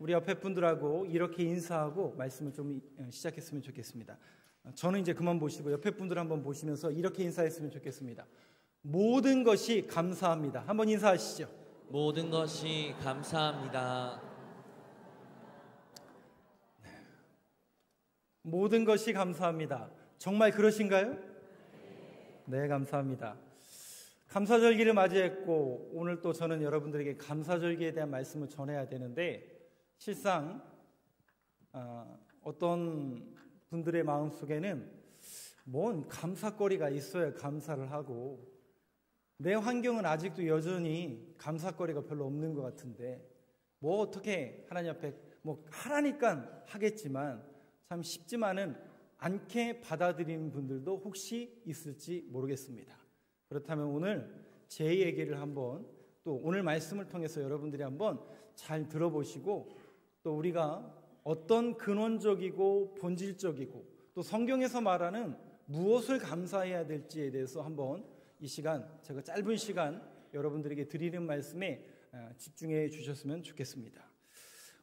우리 옆에 분들하고 이렇게 인사하고 말씀을 좀 시작했으면 좋겠습니다. 저는 이제 그만 보시고 옆에 분들 한번 보시면서 이렇게 인사했으면 좋겠습니다. 모든 것이 감사합니다. 한번 인사하시죠. 모든 것이 감사합니다. 모든 것이 감사합니다. 정말 그러신가요? 네, 감사합니다. 감사절기를 맞이했고 오늘 또 저는 여러분들에게 감사절기에 대한 말씀을 전해야 되는데 실상 어떤 분들의 마음속에는 뭔 감사거리가 있어야 감사를 하고 내 환경은 아직도 여전히 감사거리가 별로 없는 것 같은데 뭐 어떻게 하나님 앞에 뭐 하라니까 하겠지만 참 쉽지만은 않게 받아들이는 분들도 혹시 있을지 모르겠습니다. 그렇다면 오늘 제 얘기를 한번 또 오늘 말씀을 통해서 여러분들이 한번 잘 들어보시고 또 우리가 어떤 근원적이고 본질적이고 또 성경에서 말하는 무엇을 감사해야 될지에 대해서 한번 이 시간 제가 짧은 시간 여러분들에게 드리는 말씀에 집중해 주셨으면 좋겠습니다.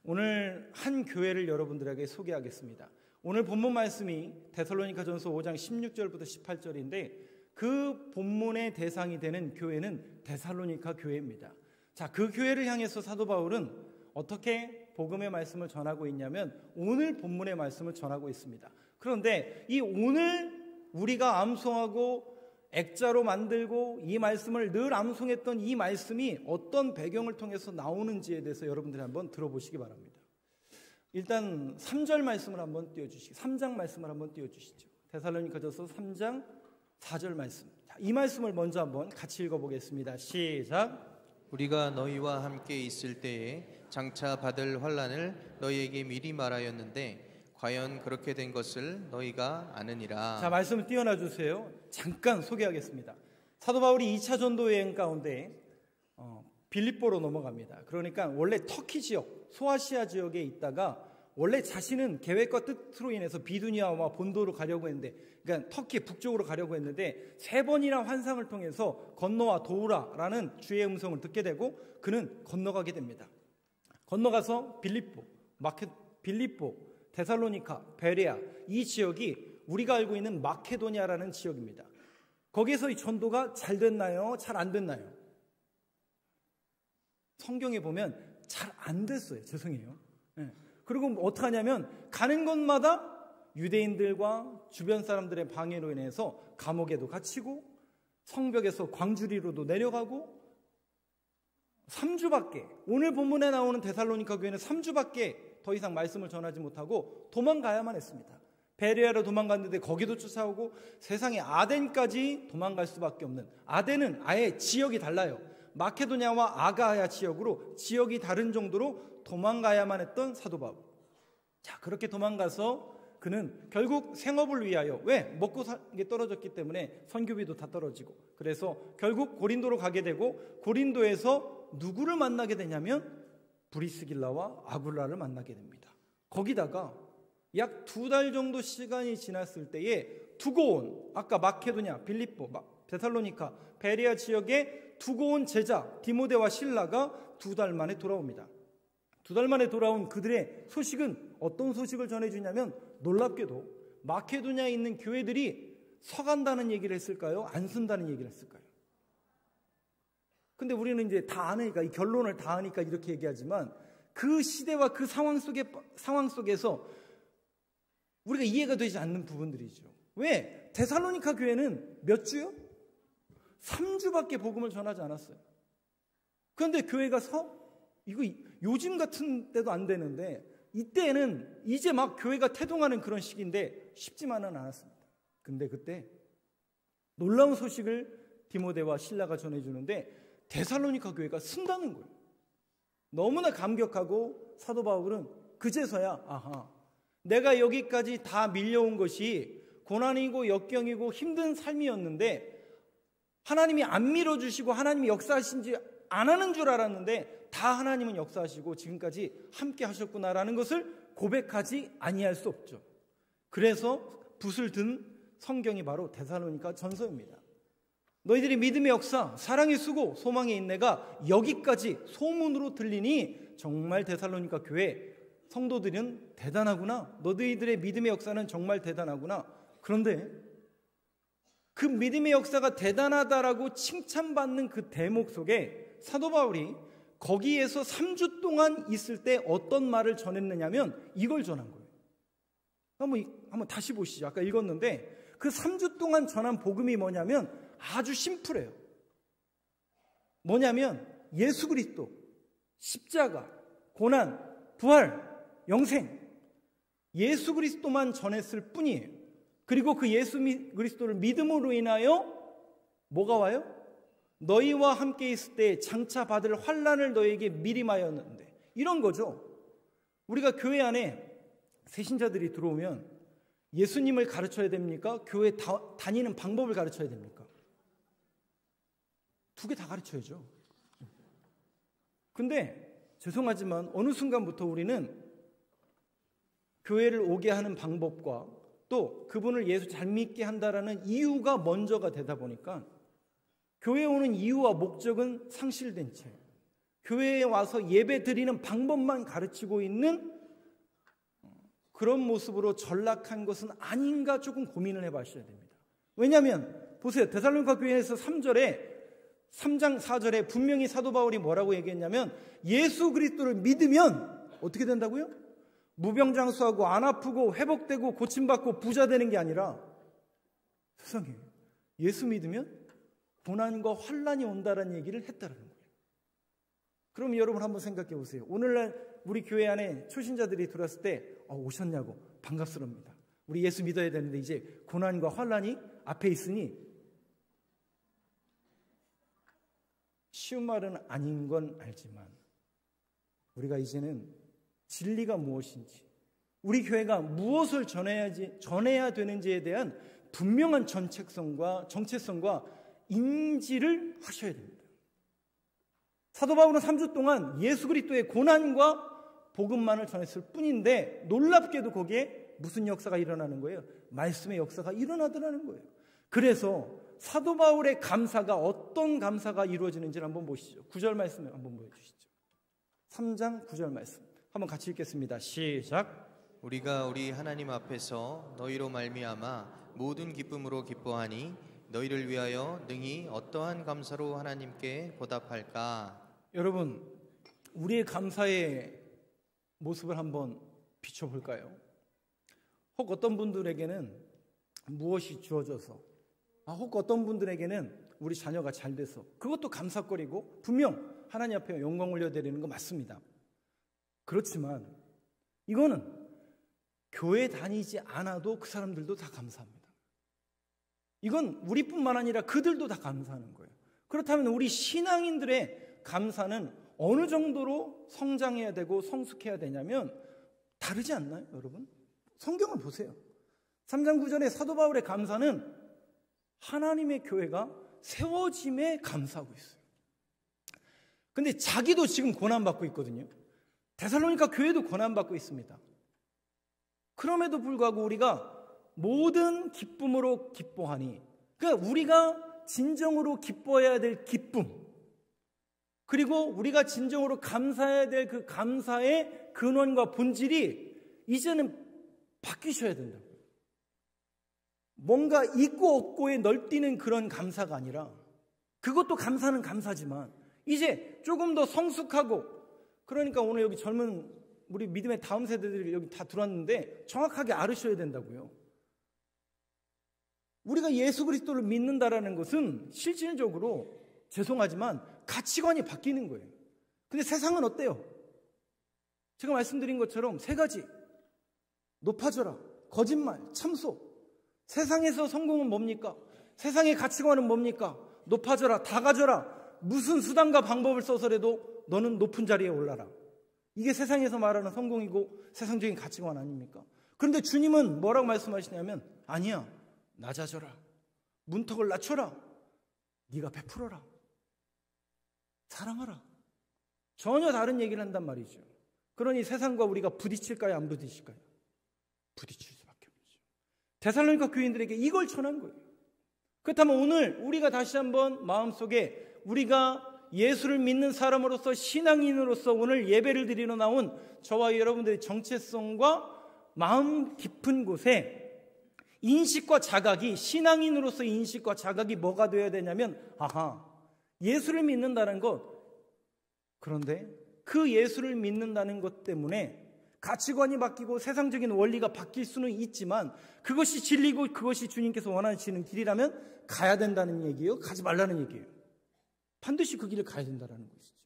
오늘 한 교회를 여러분들에게 소개하겠습니다. 오늘 본문 말씀이 데살로니가전서 5장 16절부터 18절인데 그 본문의 대상이 되는 교회는 데살로니가 교회입니다. 자, 그 교회를 향해서 사도 바울은 어떻게 복음의 말씀을 전하고 있냐면 오늘 본문의 말씀을 전하고 있습니다. 그런데 이 오늘 우리가 암송하고 액자로 만들고 이 말씀을 늘 암송했던 이 말씀이 어떤 배경을 통해서 나오는지에 대해서 여러분들이 한번 들어보시기 바랍니다. 일단 3절 말씀을 한번 띄워주시죠. 3장 말씀을 한번 띄워주시죠. 데살로니가전서 3장 4절 말씀. 자, 이 말씀을 먼저 한번 같이 읽어보겠습니다. 시작. 우리가 너희와 함께 있을 때에 장차 받을 환난을 너희에게 미리 말하였는데 과연 그렇게 된 것을 너희가 아느니라. 자, 말씀을 띄워놔 주세요. 잠깐 소개하겠습니다. 사도 바울이 2차 전도 여행 가운데 빌립보로 넘어갑니다. 그러니까 원래 터키 지역, 소아시아 지역에 있다가 원래 자신은 계획과 뜻으로 인해서 비두니아와 본도로 가려고 했는데, 그러니까 터키 북쪽으로 가려고 했는데 3번이나 환상을 통해서 건너와 도우라라는 주의 음성을 듣게 되고 그는 건너가게 됩니다. 건너가서 빌립보, 데살로니가, 베레아 이 지역이 우리가 알고 있는 마케도니아라는 지역입니다. 거기에서 이 전도가 잘 됐나요? 잘 안 됐나요? 성경에 보면 잘 안 됐어요. 죄송해요. 네. 그리고 어떻게 하냐면 가는 곳마다 유대인들과 주변 사람들의 방해로 인해서 감옥에도 갇히고 성벽에서 광주리로도 내려가고 3주밖에 오늘 본문에 나오는 데살로니가 교회는 3주밖에 더 이상 말씀을 전하지 못하고 도망가야만 했습니다. 베레아로 도망갔는데 거기도 쫓아오고 세상에 아덴까지 도망갈 수밖에 없는, 아덴은 아예 지역이 달라요. 마케도냐와 아가야 지역으로 지역이 다른 정도로 도망가야만 했던 사도 바울. 자, 그렇게 도망가서 그는 결국 생업을 위하여, 왜? 먹고 사는 게 떨어졌기 때문에 선교비도 다 떨어지고, 그래서 결국 고린도로 가게 되고 고린도에서 누구를 만나게 되냐면 브리스길라와 아굴라를 만나게 됩니다. 거기다가 약 2달 정도 시간이 지났을 때에 두고 온, 아까 마케도냐, 빌립보, 데살로니가, 베레아 지역에 두고 온 제자 디모데와 실라가 2달 만에 돌아옵니다. 2달 만에 돌아온 그들의 소식은 어떤 소식을 전해주냐면 놀랍게도 마케도냐에 있는 교회들이 서간다는 얘기를 했을까요? 안 쓴다는 얘기를 했을까요? 근데 우리는 이제 다 아니까, 이 결론을 다 아니까 이렇게 얘기하지만 그 시대와 그 상황 속에서 우리가 이해가 되지 않는 부분들이죠. 왜? 데살로니가 교회는 몇 주요? 3주밖에 복음을 전하지 않았어요. 그런데 교회가 이거 요즘 같은 때도 안 되는데 이때는 이제 막 교회가 태동하는 그런 시기인데 쉽지만은 않았습니다. 근데 그때 놀라운 소식을 디모데와 실라가 전해주는데 데살로니가 교회가 쓴다는 거예요. 너무나 감격하고 사도 바울은 그제서야 아하, 내가 여기까지 다 밀려온 것이 고난이고 역경이고 힘든 삶이었는데 하나님이 안 밀어주시고 하나님이 역사하신지 안 하는 줄 알았는데 다 하나님은 역사하시고 지금까지 함께 하셨구나라는 것을 고백하지 아니할 수 없죠. 그래서 붓을 든 성경이 바로 데살로니가 전서입니다. 너희들이 믿음의 역사, 사랑의 수고, 소망의 인내가 여기까지 소문으로 들리니 정말 데살로니가 교회 성도들은 대단하구나. 너희들의 믿음의 역사는 정말 대단하구나. 그런데 그 믿음의 역사가 대단하다라고 칭찬받는 그 대목 속에 사도 바울이 거기에서 3주 동안 있을 때 어떤 말을 전했느냐면 이걸 전한 거예요. 한번 다시 보시죠. 아까 읽었는데 그 3주 동안 전한 복음이 뭐냐면 아주 심플해요. 뭐냐면 예수 그리스도, 십자가, 고난, 부활, 영생, 예수 그리스도만 전했을 뿐이에요. 그리고 그 예수 그리스도를 믿음으로 인하여 뭐가 와요? 너희와 함께 있을 때 장차 받을 환난을 너희에게 미리 마였는데, 이런 거죠. 우리가 교회 안에 새신자들이 들어오면 예수님을 가르쳐야 됩니까? 교회 다니는 방법을 가르쳐야 됩니까? 두 개 다 가르쳐야죠. 근데 죄송하지만 어느 순간부터 우리는 교회를 오게 하는 방법과 또 그분을 예수 잘 믿게 한다라는 이유가 먼저가 되다 보니까 교회에 오는 이유와 목적은 상실된 채 교회에 와서 예배 드리는 방법만 가르치고 있는 그런 모습으로 전락한 것은 아닌가 조금 고민을 해봐셔야 됩니다. 왜냐하면 보세요. 데살로니가 교회에서 3장 4절에 분명히 사도 바울이 뭐라고 얘기했냐면 예수 그리스도를 믿으면 어떻게 된다고요? 무병장수하고 안 아프고 회복되고 고침받고 부자 되는 게 아니라, 세상에, 예수 믿으면 고난과 환난이 온다는 얘기를 했다는 거예요. 그럼 여러분 한번 생각해 보세요. 오늘날 우리 교회 안에 초신자들이 들어왔을 때 오셨냐고 반갑습니다. 우리 예수 믿어야 되는데 이제 고난과 환난이 앞에 있으니, 쉬운 말은 아닌 건 알지만 우리가 이제는 진리가 무엇인지, 우리 교회가 무엇을 전해야 되는지에 대한 분명한 정체성과 인지를 하셔야 됩니다. 사도 바울은 3주 동안 예수 그리스도의 고난과 복음만을 전했을 뿐인데 놀랍게도 거기에 무슨 역사가 일어나는 거예요? 말씀의 역사가 일어나더라는 거예요. 그래서 사도 바울의 감사가 어떤 감사가 이루어지는지를 한번 보시죠. 9절 말씀을 한번 보여주시죠. 3장 9절 말씀 한번 같이 읽겠습니다. 시작. 우리가 우리 하나님 앞에서 너희로 말미암아 모든 기쁨으로 기뻐하니 너희를 위하여 능히 어떠한 감사로 하나님께 보답할까? 여러분, 우리의 감사의 모습을 한번 비춰볼까요? 혹 어떤 분들에게는 무엇이 주어져서, 혹 어떤 분들에게는 우리 자녀가 잘 돼서, 그것도 감사거리고 분명 하나님 앞에 영광 올려드리는 거 맞습니다. 그렇지만 이거는 교회 다니지 않아도 그 사람들도 다 감사합니다. 이건 우리뿐만 아니라 그들도 다 감사하는 거예요. 그렇다면 우리 신앙인들의 감사는 어느 정도로 성장해야 되고 성숙해야 되냐면 다르지 않나요, 여러분? 성경을 보세요. 3장 9절에 사도 바울의 감사는 하나님의 교회가 세워짐에 감사하고 있어요. 근데 자기도 지금 고난받고 있거든요. 데살로니가 교회도 고난받고 있습니다. 그럼에도 불구하고 우리가 모든 기쁨으로 기뻐하니, 그러니까 우리가 진정으로 기뻐해야 될 기쁨, 그리고 우리가 진정으로 감사해야 될 그 감사의 근원과 본질이 이제는 바뀌셔야 된다고요. 뭔가 있고 없고에 널뛰는 그런 감사가 아니라, 그것도 감사는 감사지만 이제 조금 더 성숙하고, 그러니까 오늘 여기 젊은 우리 믿음의 다음 세대들이 여기 다 들어왔는데 정확하게 알으셔야 된다고요. 우리가 예수 그리스도를 믿는다라는 것은 실질적으로, 죄송하지만 가치관이 바뀌는 거예요. 근데 세상은 어때요? 제가 말씀드린 것처럼 세 가지: 높아져라, 거짓말, 참소. 세상에서 성공은 뭡니까? 세상의 가치관은 뭡니까? 높아져라, 다 가져라, 무슨 수단과 방법을 써서라도 너는 높은 자리에 올라라. 이게 세상에서 말하는 성공이고 세상적인 가치관 아닙니까? 그런데 주님은 뭐라고 말씀하시냐면, 아니야, 낮아져라, 문턱을 낮춰라, 네가 베풀어라, 사랑하라. 전혀 다른 얘기를 한단 말이죠. 그러니 세상과 우리가 부딪힐까요, 안 부딪힐까요? 부딪힐 수밖에 없죠. 데살로니가 교인들에게 이걸 전한 거예요. 그렇다면 오늘 우리가 다시 한번 마음속에 우리가 예수를 믿는 사람으로서 신앙인으로서 오늘 예배를 드리러 나온 저와 여러분들의 정체성과 마음 깊은 곳에 인식과 자각이, 신앙인으로서 인식과 자각이 뭐가 되어야 되냐면, 예수를 믿는다는 것, 그런데 그 예수를 믿는다는 것 때문에 가치관이 바뀌고 세상적인 원리가 바뀔 수는 있지만 그것이 진리고 그것이 주님께서 원하시는 길이라면 가야 된다는 얘기예요? 가지 말라는 얘기예요? 반드시 그 길을 가야 된다는 것이죠.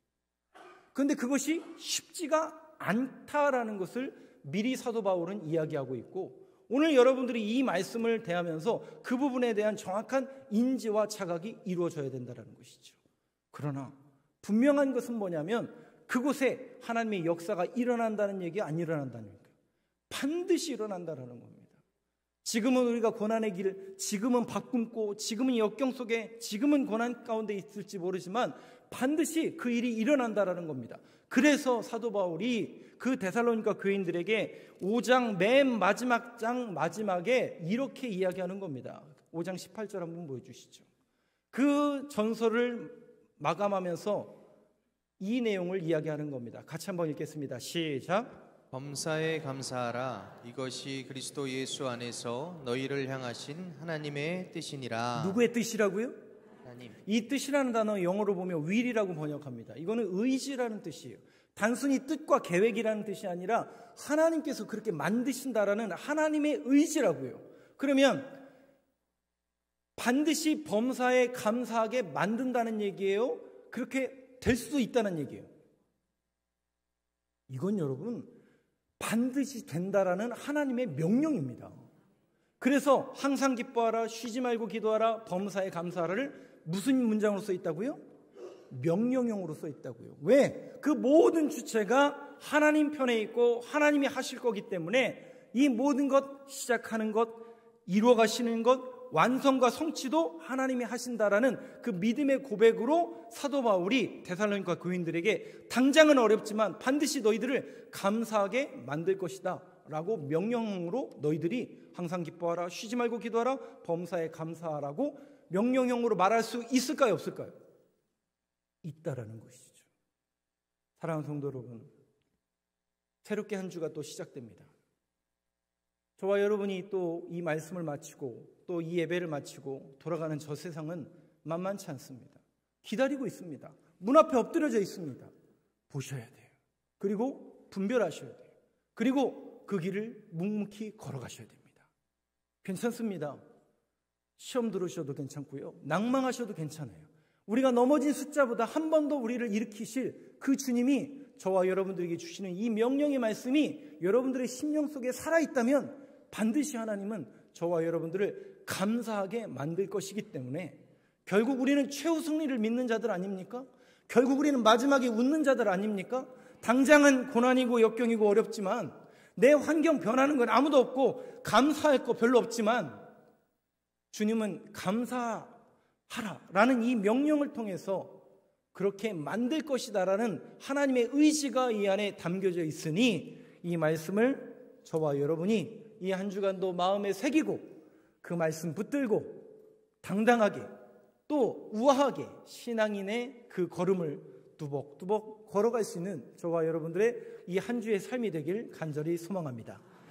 그런데 그것이 쉽지가 않다라는 것을 미리 사도 바울은 이야기하고 있고, 오늘 여러분들이 이 말씀을 대하면서 그 부분에 대한 정확한 인지와 자각이 이루어져야 된다는 것이죠. 그러나 분명한 것은 뭐냐면 그곳에 하나님의 역사가 일어난다는 얘기가 안 일어난다는 얘기예요. 반드시 일어난다는 겁니다. 지금은 우리가 고난의 길, 지금은 바꿈고, 지금은 역경 속에, 지금은 고난 가운데 있을지 모르지만 반드시 그 일이 일어난다는 겁니다. 그래서 사도 바울이 그 데살로니가 교인들에게 5장 맨 마지막 장 마지막에 이렇게 이야기하는 겁니다. 5장 18절 한번 보여주시죠. 그 전설을 마감하면서 이 내용을 이야기하는 겁니다. 같이 한번 읽겠습니다. 시작. 범사에 감사하라. 이것이 그리스도 예수 안에서 너희를 향하신 하나님의 뜻이니라. 누구의 뜻이라고요? 하나님. 이 뜻이라는 단어 영어로 보면 will이라고 번역합니다. 이거는 의지라는 뜻이에요. 단순히 뜻과 계획이라는 뜻이 아니라 하나님께서 그렇게 만드신다라는 하나님의 의지라고요. 그러면 반드시 범사에 감사하게 만든다는 얘기예요? 그렇게 될 수도 있다는 얘기예요. 이건 여러분 반드시 된다라는 하나님의 명령입니다. 그래서 항상 기뻐하라, 쉬지 말고 기도하라, 범사에 감사하라를 무슨 문장으로 써 있다고요? 명령형으로 써 있다고요. 왜? 그 모든 주체가 하나님 편에 있고 하나님이 하실 거기 때문에 이 모든 것, 시작하는 것, 이루어 가시는 것, 완성과 성취도 하나님이 하신다라는 그 믿음의 고백으로 사도 바울이 데살로니가 교인들에게 당장은 어렵지만 반드시 너희들을 감사하게 만들 것이다 라고 명령으로 너희들이 항상 기뻐하라, 쉬지 말고 기도하라, 범사에 감사하라고 명령형으로 말할 수 있을까요, 없을까요? 있다라는 것이죠. 사랑하는 성도 여러분, 새롭게 한 주가 또 시작됩니다. 저와 여러분이 또 이 말씀을 마치고 또 이 예배를 마치고 돌아가는 저 세상은 만만치 않습니다. 기다리고 있습니다. 문 앞에 엎드려져 있습니다. 보셔야 돼요. 그리고 분별하셔야 돼요. 그리고 그 길을 묵묵히 걸어가셔야 됩니다. 괜찮습니다. 시험 들으셔도 괜찮고요. 낭망하셔도 괜찮아요. 우리가 넘어진 숫자보다 한 번 더 우리를 일으키실 그 주님이 저와 여러분들에게 주시는 이 명령의 말씀이 여러분들의 심령 속에 살아있다면 반드시 하나님은 저와 여러분들을 감사하게 만들 것이기 때문에 결국 우리는 최후 승리를 믿는 자들 아닙니까? 결국 우리는 마지막에 웃는 자들 아닙니까? 당장은 고난이고 역경이고 어렵지만 내 환경 변하는 건 아무도 없고 감사할 거 별로 없지만 주님은 감사하라라는 이 명령을 통해서 그렇게 만들 것이다라는 하나님의 의지가 이 안에 담겨져 있으니 이 말씀을 저와 여러분이 이 한 주간도 마음에 새기고 그 말씀 붙들고 당당하게 또 우아하게 신앙인의 그 걸음을 뚜벅뚜벅 걸어갈 수 있는 저와 여러분들의 이 한 주의 삶이 되길 간절히 소망합니다.